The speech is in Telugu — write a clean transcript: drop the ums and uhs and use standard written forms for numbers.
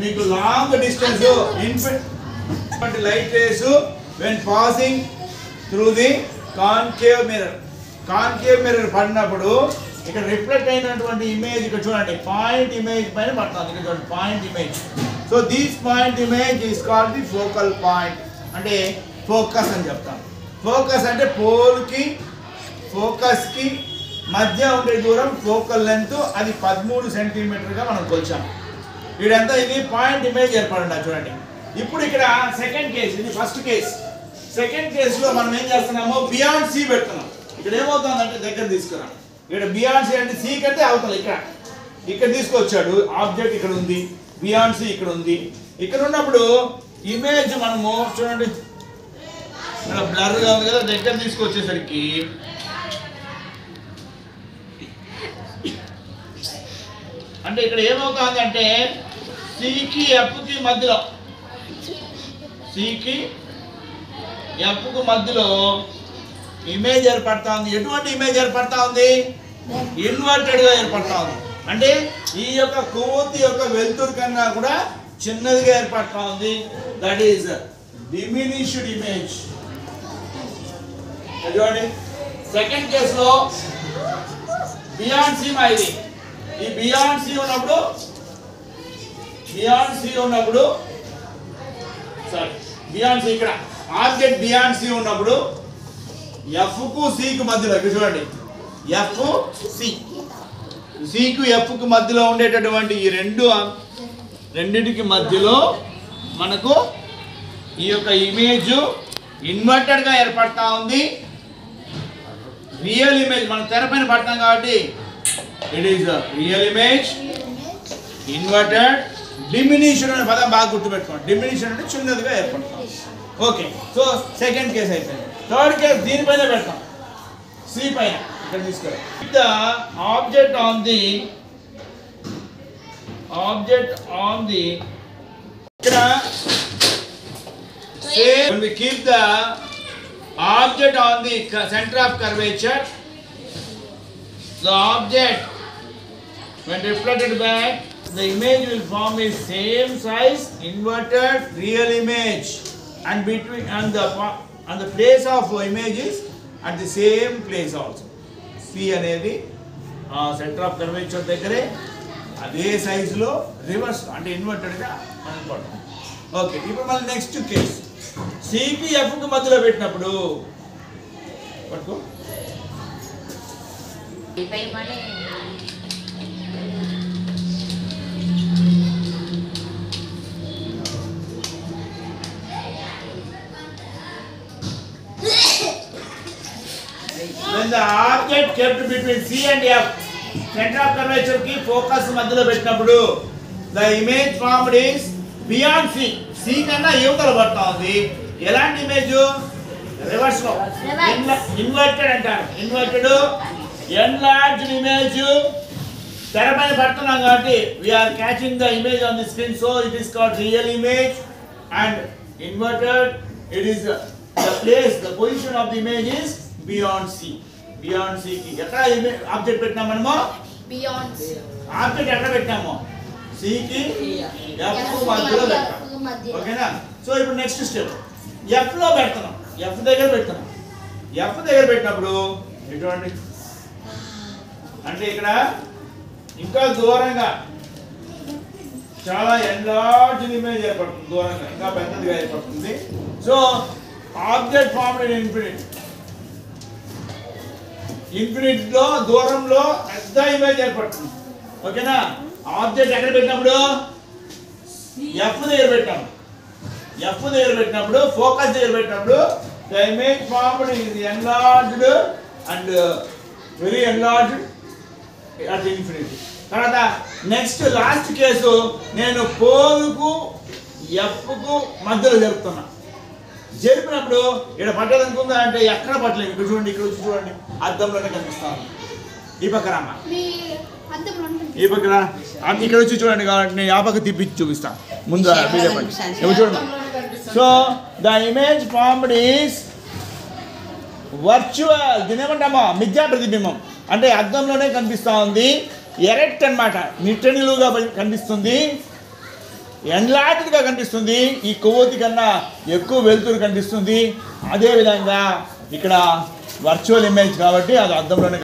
మీకు long distance infinite light race when passing through the concave mirror పడినప్పుడు ఇక్కడ రిఫ్లెక్ట్ అయినటువంటి ఇమేజ్ ఇక్కడ చూడండి పాయింట్ ఇమేజ్ పైన పడుతుంది ఇక్కడ చూడండి point image so this point image is called the focal point అంటే ఫోకస్ అని చెప్తాం ఫోకస్ అంటే పోల్కి ఫోకస్కి మధ్య ఉండే దూరం ఫోకల్ లెంత్ అది 13 సెంటీమీటర్గా మనం కొలిచాం ఇదంతా ఇది పాయింట్ ఇమేజ్ ఏర్పడండి చూడండి ఇప్పుడు ఇక్కడ సెకండ్ కేసు ఇది ఫస్ట్ కేసు సెకండ్ కేసులో మనం ఏం చేస్తున్నామో బియాండ్ సి పెడుతున్నాం ఇక్కడ ఏమవుతుందంటే దగ్గర తీసుకున్నాం ఇక్కడ బియాండ్ సి అంటే సి కంటే అవతల ఇక్కడ తీసుకొచ్చాడు ఆబ్జెక్ట్ ఇక్కడ ఉంది బియాండ్ సి ఇక్కడ ఉంది ఇక్కడ ఉన్నప్పుడు ఇమేజ్ మనము చూడండి ఇక్కడ బ్లర్గా ఉంది కదా దగ్గర తీసుకొచ్చేసరికి అంటే ఇక్కడ ఏమవుతుంది అంటే సికి ఎఫ్కి మధ్యలో సికి ఎఫ్కు మధ్యలో ఇమేజ్ ఏర్పడతా ఉంది ఎటువంటి ఇమేజ్ ఏర్పడతా ఉంది ఇన్వర్టెడ్గా ఏర్పడతా ఉంది అంటే ఈ యొక్క కొవ్వొత్తి యొక్క వెలుతురు కన్నా కూడా చిన్నదిగా ఏర్పడతా ఉంది దట్ ఈస్ డిమినిష్డ్ ఇమేజ్ చూడండి సెకండ్ కేసులో బియాండ్ సి ఇది ఈ బియాండ్ సి ఉన్నప్పుడు సారీ బియాండ్ సి ఇక్కడ ఆబ్జెక్ట్ బియాండ్ సి ఉన్నప్పుడు ఎఫ్కు సికు మధ్యలో ఇక్కడ చూడండి ఎఫ్ సి సికు ఎఫ్కు మధ్యలో ఉండేటటువంటి ఈ రెండింటికి మధ్యలో మనకు ఈ యొక్క ఇమేజ్ ఇన్వర్టెడ్గా ఏర్పడతా ఉంది రియల్ ఇమేజ్ మనం తెరపైన పడతాం కాబట్టి it is real image inverted dimension అనే పదం బాగా గుర్తుపెట్టుకోండి డిమినిషన్ అంటే చిన్నదిగా ఏర్పడతాం ఓకే సో సెకండ్ కేసు అయిపోయింది థర్డ్ కేసు దీనిపైన పెడతాం సి పైన ఇక్కడ తీసుకెళ్ళి ద ఆబ్జెక్ట్ ఆన్ ది ఇక్కడ when we keep the object on the center of curvature the object when reflected back the image will form a same size inverted real image and between and the place of images at the same place also C అనేది సెంటర్ ఆఫ్ కర్వేచర్ దగ్గరే అదే సైజులో రివర్స్ అంటే ఇన్వర్టెడ్గా మనకు పడుతుంది ఓకే ఇప్పుడు మళ్ళీ నెక్స్ట్ కేసు సికి ఎఫ్కి మధ్యలో పెట్టినప్పుడు పట్టుకో when the object kept between C and F center of curvature కి ఫోకస్ మధ్యలో పెట్టినప్పుడు the image formed is beyond C C కన్నా యువతల పడతా ఉంది ఎలాంటి ఇమేజ్ రివర్స్ లో ఇన్వర్టెడ్ అంటారు ఇన్వర్టెడ్ ఎన్లార్జ్డ్ ఇమేజ్ తెరపైన పడుతున్నాం కాబట్టి we are catching the image on the screen so it is called real image and inverted it is the place the position of the image is beyond C కి ఎక్కడ ఆబ్జెక్ట్ పెట్టినాం మనము బియాండ్ సి ఆబ్జెక్ట్ ఎక్కడ పెట్టాము సి కి ఎఫ్ మధ్యలో పెట్టాం ఓకేనా సో ఇప్పుడు నెక్స్ట్ స్టెప్ ఎఫ్ లో పెడుతున్నాం ఎఫ్ దగ్గర పెట్టినప్పుడు ఎటువంటి అంటే ఇక్కడ ఇంకా దూరంగా చాలా ఎన్లార్జ్ ఇమేజ్ ఏర్పడుతుంది దూరంగా ఇంకా పెద్దదిగా ఏర్పడుతుంది so object formed in infinite లో దూరంలో పెద్ద ఇమేజ్ ఏర్పడుతుంది ఓకేనా ఆబ్జెక్ట్ ఎక్కడ పెట్టినప్పుడు ఎఫ్ దగ్గర పెట్టినప్పుడు ఫోకస్ దగ్గర పెట్టినప్పుడు the image formed is enlarged and very enlarged at infinity తర్వాత నెక్స్ట్ లాస్ట్ కేసు నేను పోల్కు ఎఫ్కు మధ్యలో జరుపుతున్నా జరిపినప్పుడు ఇక్కడ పట్టదనుకుందా అంటే ఎక్కడ పట్టలేదు ఇక్కడ చూడండి ఇక్కడ వచ్చి చూడండి అద్దంలోనే కనిపిస్తాను ఈ పక్కన అమ్మ ఈ పక్కన ఇక్కడ వచ్చి చూడండి కాబట్టి నేను ఆ పక్క తిప్పి చూపిస్తాను ముందు వీడియో చూడండి so the image formed is virtual దీని ఏమంటామా మిథ్యా ప్రతిబింబం అంటే అద్దంలోనే కనిపిస్తూ ఉంది ఎరెక్ట్ అనమాట నిట్టనిలుగా కనిపిస్తుంది ఎన్లార్జ్డ్గా కనిపిస్తుంది, ఈ కొవ్వొత్తి కన్నా ఎక్కువ వెలుతురు కనిపిస్తుంది. అదేవిధంగా ఇక్కడ వర్చువల్ ఇమేజ్ కాబట్టి అది అద్దంలోనే